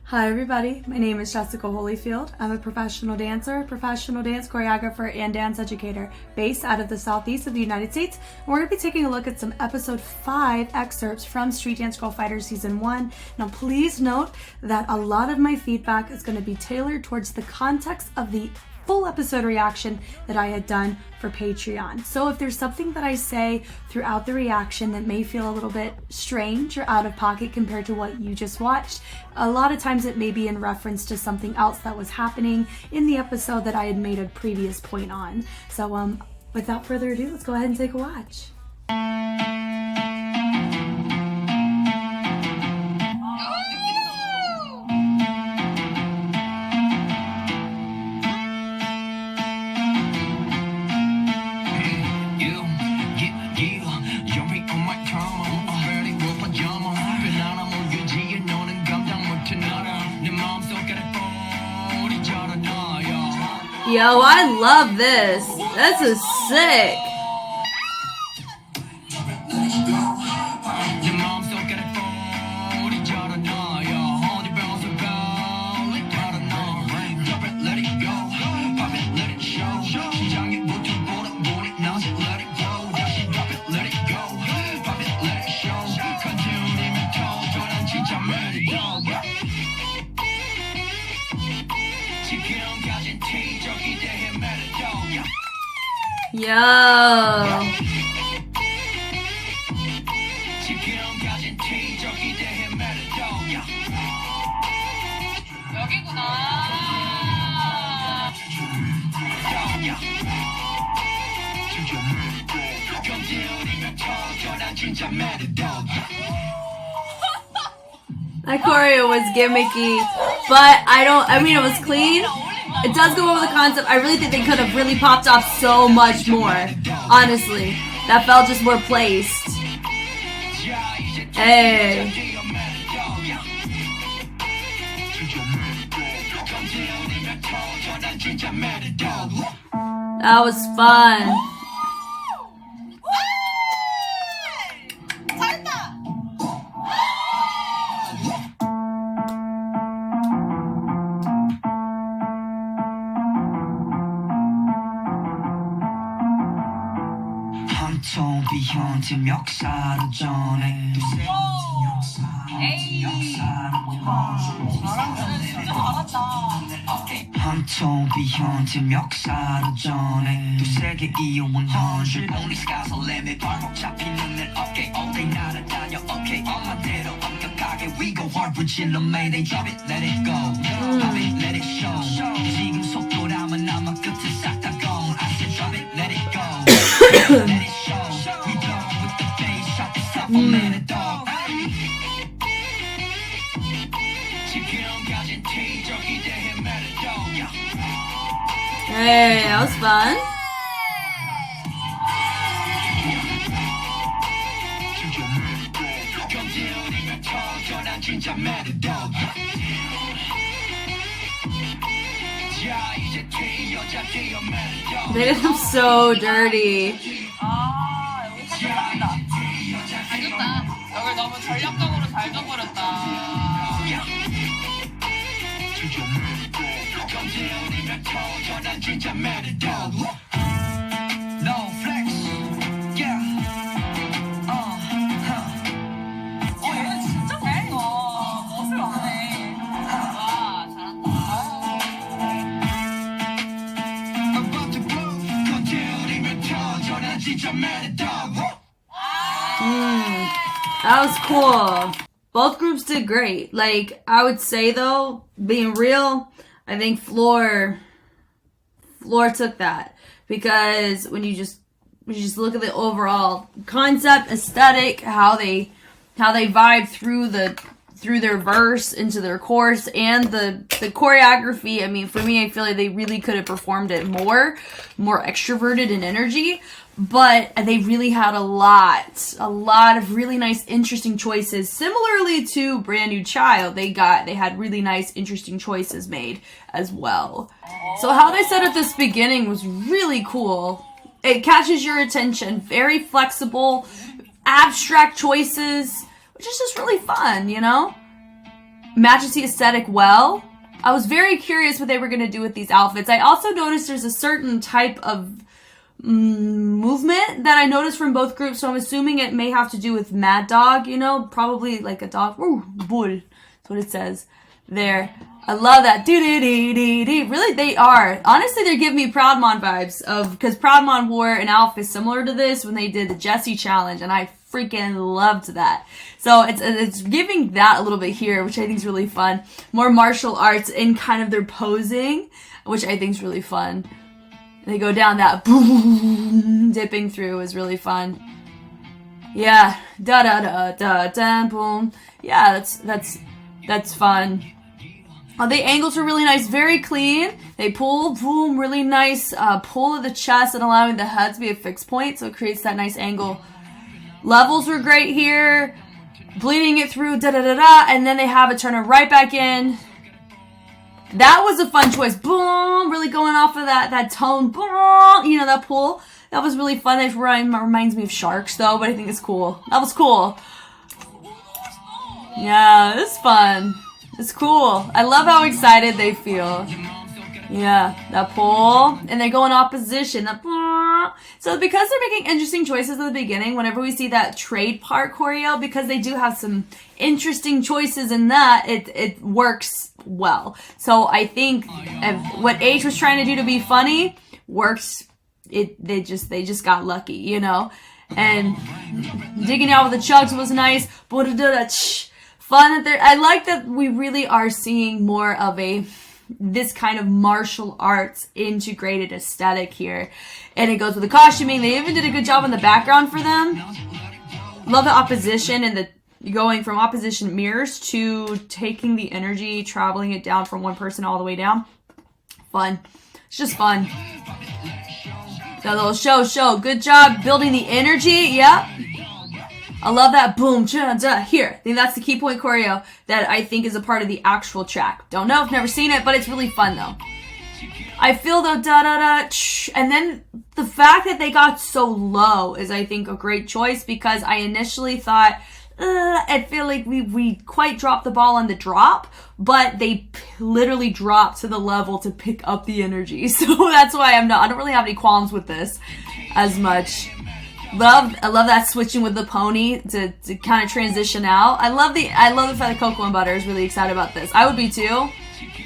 Hi everybody, my name is Jessica Holyfield. I'm a professional dancer, professional dance choreographer, and dance educator based out of the southeast of the United States. And we're going to be taking a look at some episode 5 excerpts from Street Dance Girl Fighter season 1. Now please note that a lot of my feedback is going to be tailored towards the context of the full episode reaction that I had done for Patreon. So if there's something that I say throughout the reaction that may feel a little bit strange or out of pocket compared to what you just watched, a lot of times it may be in reference to something else that was happening in the episode that I had made a previous point on. So without further ado, let's go ahead and take a watch. Yo, I love this. This is sick. Yo. That choreo was gimmicky, but I mean, it was clean. It does go over the concept. I really think they could have really popped off so much more. Honestly, that felt just more placed. Hey. That was fun. 비현재 역사로 전해 한통 비현재 역사로 전해 두세계 이어온 헌실 Only skies are limit 발목 잡히는 내 어깨 All day 날아다녀 okay 엄마대로 엄격하게 We go hard 불질러 Mayday drop it let it go Pop it let it show 지금 속도라면 아마 끝에 싹 다 gone I said drop it let it go Let it show We done with the face shot the top of man a dog Hey, that was fun. They did him so dirty. No flex, yeah. 얘는 진짜 잘해. 멋을 안 해. 와, 잘한다. That was cool. Both groups did great. Like, I would say though, being real, I think Floor took that, because when you just look at the overall concept, aesthetic, how they vibe through their verse into their chorus, and the choreography. I mean, for me, I feel like they really could have performed it more extroverted in energy. But they really had a lot of really nice, interesting choices. Similarly to Brand New Child, they had really nice, interesting choices made as well. So how they set up this beginning was really cool. It catches your attention. Very flexible, abstract choices, which is just really fun, you know? matches the aesthetic well. I was very curious what they were going to do with these outfits. I also noticed there's a certain type of movement that I noticed from both groups, so I'm assuming it may have to do with Mad Dog, you know, probably like a dog. Ooh, bull. That's what it says there. I love that. Really, they are. Honestly, they're giving me Proudmon vibes because Proudmon wore an outfit similar to this when they did the Jessie challenge, and I freaking loved that. So it's giving that a little bit here, which I think is really fun. More martial arts in kind of their posing, which I think is really fun. They go down that boom, dipping through is really fun. Yeah, da da da da da boom. Yeah, that's fun. The angles are really nice, very clean. They pull, boom, really nice pull of the chest and allowing the head to be a fixed point, so it creates that nice angle. Levels were great here, bleeding it through, da da da da, and then they have it turn it right back in. That was a fun choice. Boom, really going off of that tone. Boom, you know, that pull. That was really fun. It reminds me of Sharks, though, but I think it's cool. That was cool. Yeah, it's fun. It's cool. I love how excited they feel. Yeah, that pull. And they go in opposition. That so because they're making interesting choices at the beginning, whenever we see that trade part choreo, because they do have some interesting choices in that, it works well. So I think what H was trying to do to be funny works. They just got lucky, you know. And digging out with the chugs was nice. Fun that I like that we really are seeing more of this kind of martial arts integrated aesthetic here. And it goes with the costuming. They even did a good job on the background for them. Love the opposition and the going from opposition mirrors to taking the energy, traveling it down from one person all the way down. Fun. It's just fun. That little show. Good job building the energy. Yep. I love that boom, here. I think that's the key point choreo that I think is a part of the actual track. Don't know, I've never seen it, but it's really fun though. I feel the da-da-da, and then the fact that they got so low is, I think, a great choice because I initially thought, I feel like we quite dropped the ball on the drop, but they literally dropped to the level to pick up the energy. So that's why I don't really have any qualms with this as much. I love that switching with the pony to kind of transition out. I love the fact that Cocoa and Butter is really excited about this. I would be too.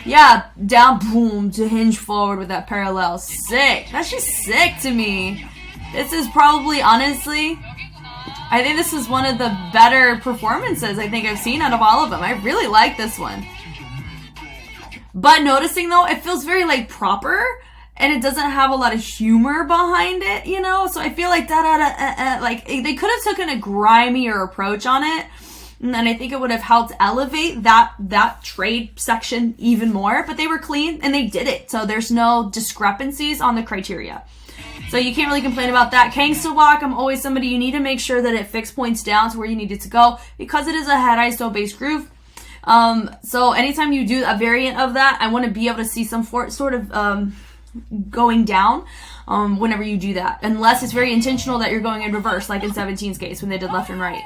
Yeah, down, boom, to hinge forward with that parallel. Sick. That's just sick to me. This is probably, honestly, I think this is one of the better performances I think I've seen out of all of them. I really like this one. But noticing though, it feels very like proper. And it doesn't have a lot of humor behind it, you know? So I feel like like they could have taken a grimier approach on it. And I think it would have helped elevate that trade section even more. But they were clean and they did it. So there's no discrepancies on the criteria. So you can't really complain about that. Gangsta Walk, I'm always somebody, you need to make sure that it fixed points down to where you need it to go. Because it is a head ISO based groove. So anytime you do a variant of that, I want to be able to see some sort of going down whenever you do that, unless it's very intentional that you're going in reverse, like in 17's case when they did left and right.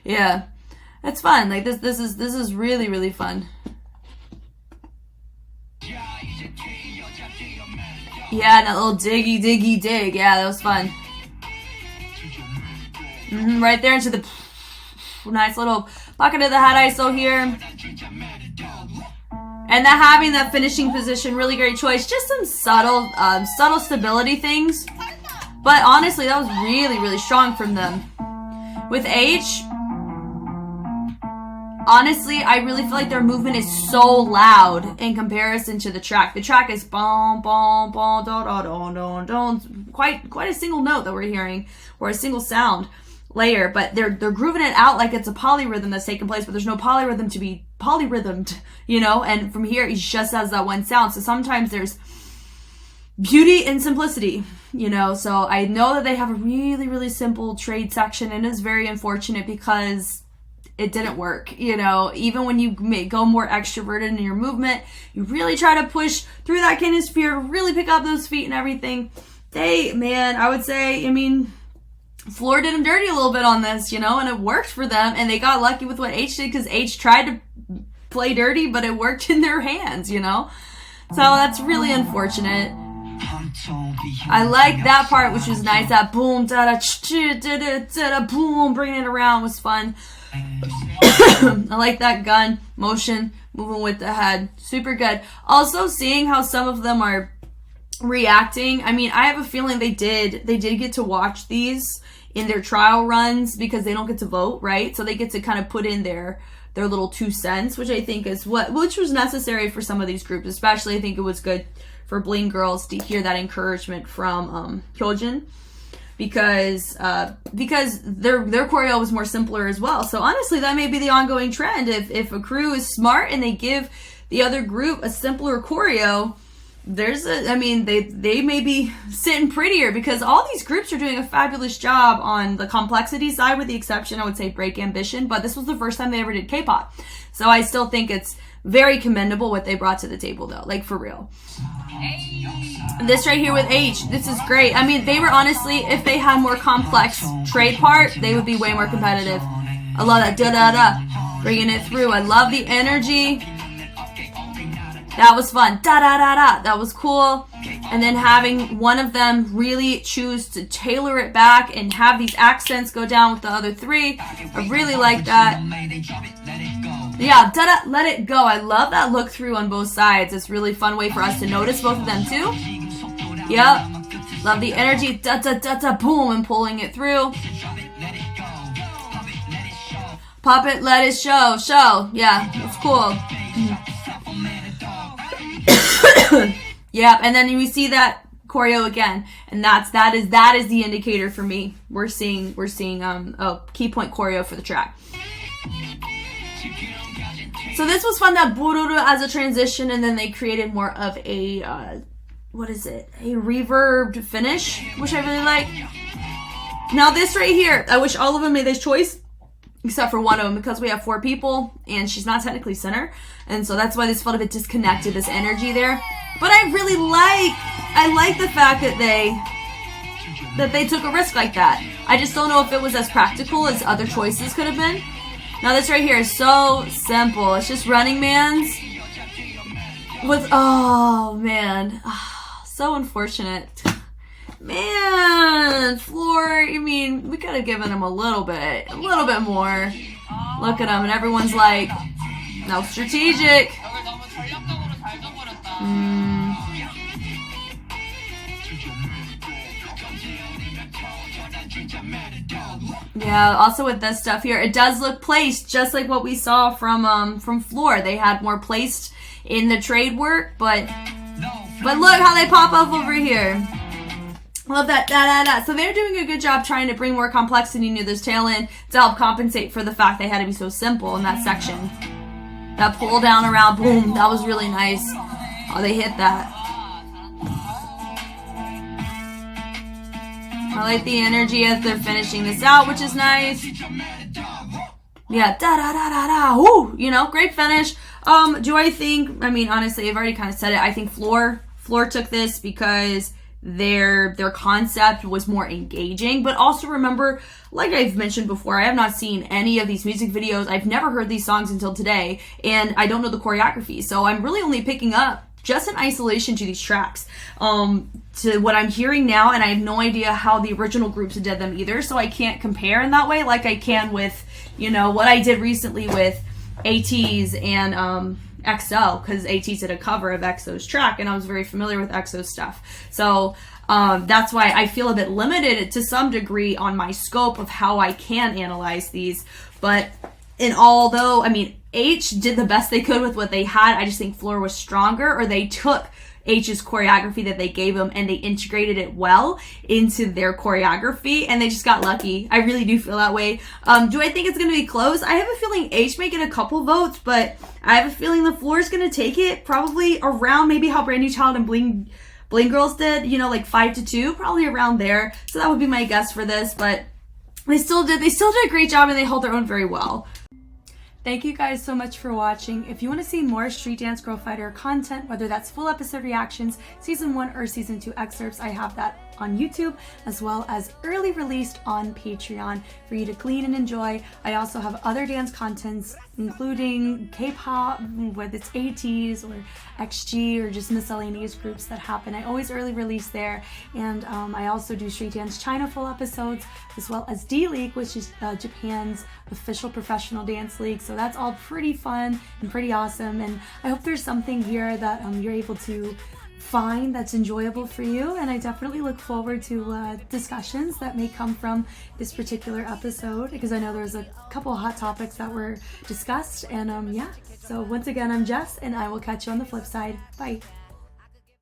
Yeah, that's fun. Like this is really, really fun. Yeah, that little diggy dig. Yeah, that was fun. Right there into the nice little pocket of the head ISO here. And that having that finishing position, really great choice. Just some subtle stability things. But honestly, that was really, really strong from them. With H, honestly, I really feel like their movement is so loud in comparison to the track. The track is bom, bom, bom, da, da, don, don, don. Quite a single note that we're hearing, or a single sound layer, but they're grooving it out like it's a polyrhythm that's taking place, but there's no polyrhythm to be polyrhythmed, you know? And from here, it just has that one sound. So sometimes there's beauty in simplicity, you know? So I know that they have a really, really simple trade section, and it's very unfortunate because it didn't work. You know, even when you go more extroverted in your movement, you really try to push through that kinesphere to really pick up those feet and everything. I would say, I mean, Floor did them dirty a little bit on this, you know, and it worked for them, and they got lucky with what H did, because H tried to play dirty, but it worked in their hands, you know? So that's really unfortunate. I like that part, which was nice. That boom, da da da da boom, bringing it around was fun. I like that gun motion, moving with the head, super good. Also, seeing how some of them are reacting. I mean, I have a feeling they did get to watch these in their trial runs, because they don't get to vote, right? So they get to kind of put in their little 2 cents, which I think is which was necessary for some of these groups. Especially, I think it was good for Bling girls to hear that encouragement from Hyojin, because their choreo was more simpler as well. So honestly, that may be the ongoing trend. If a crew is smart and they give the other group a simpler choreo, they may be sitting prettier, because all these groups are doing a fabulous job on the complexity side, with the exception, I would say, Break Ambition, but this was the first time they ever did K-pop. So I still think it's very commendable what they brought to the table, though, like for real. This right here with H, this is great. I mean, they were honestly, if they had more complex trade part, they would be way more competitive. I love that da-da-da, bringing it through. I love the energy. That was fun. Da-da-da-da. That was cool. And then having one of them really choose to tailor it back and have these accents go down with the other three. I really like that. Yeah, da-da, let it go. I love that look through on both sides. It's a really fun way for us to notice both of them too. Yep. Love the energy. Da-da-da-da, boom, and pulling it through. Pop it, let it show. Show. Yeah, it's cool. Yep, and then we see that choreo again, and that is the indicator for me. We're seeing a key point choreo for the track. So this was fun, that bururu as a transition, and then they created more of a a reverbed finish, which I really like. Now this right here, I wish all of them made this choice, except for one of them, because we have 4 people and she's not technically center, and so that's why this felt a bit disconnected, this energy there. But I like the fact that they took a risk like that. I just don't know if it was as practical as other choices could have been. Now this right here is so simple. It's just Running Man's with, oh man, so unfortunate. Man, Floor, I mean, we could have given him a little bit more. Look at him, and everyone's like, no, strategic. Yeah, also with this stuff here, it does look placed just like what we saw from Floor. They had more placed in the trade work, but look how they pop up over here. Love that, da-da-da. So they're doing a good job trying to bring more complexity into this tail end to help compensate for the fact they had to be so simple in that section. That pull down around, boom, that was really nice. Oh, they hit that. I like the energy as they're finishing this out, which is nice. Yeah, da-da-da-da-da, whoo, you know, great finish. Do I think, I mean, honestly, I've already kind of said it. I think Floor took this because their concept was more engaging, but also remember, like I've mentioned before, I have not seen any of these music videos. I've never heard these songs until today, and I don't know the choreography, so I'm really only picking up just in isolation to these tracks, to what I'm hearing now, and I have no idea how the original groups did them either, so I can't compare in that way like I can with, you know, what I did recently with ATEEZ and EXO, because ATEEZ did a cover of EXO's track, and I was very familiar with EXO's stuff. So that's why I feel a bit limited to some degree on my scope of how I can analyze these. But although, I mean, H did the best they could with what they had, I just think Floor was stronger, or they took H's choreography that they gave him and they integrated it well into their choreography, and they just got lucky. I really do feel that way. Do I think it's going to be close? I have a feeling H may get a couple votes, but I have a feeling the Floor is going to take it probably around maybe how Brand New Child and Bling Girls did, you know, like 5-2, probably around there. So that would be my guess for this, but they still did a great job, and they held their own very well. Thank you guys so much for watching. If you want to see more Street Dance Girl Fighter content, whether that's full episode reactions, season 1 or season 2 excerpts, I have that on YouTube, as well as early released on Patreon for you to glean and enjoy. I also have other dance contents, including K-pop, whether it's ATEEZ or XG or just miscellaneous groups that happen. I always early release there, and I also do Street Dance China full episodes, as well as D-League, which is Japan's official professional dance league. So that's all pretty fun and pretty awesome, and I hope there's something here that you're able to find that's enjoyable for you, and I definitely look forward to discussions that may come from this particular episode, because I know there's a couple hot topics that were discussed, and yeah. So once again, I'm Jess, and I will catch you on the flip side. Bye.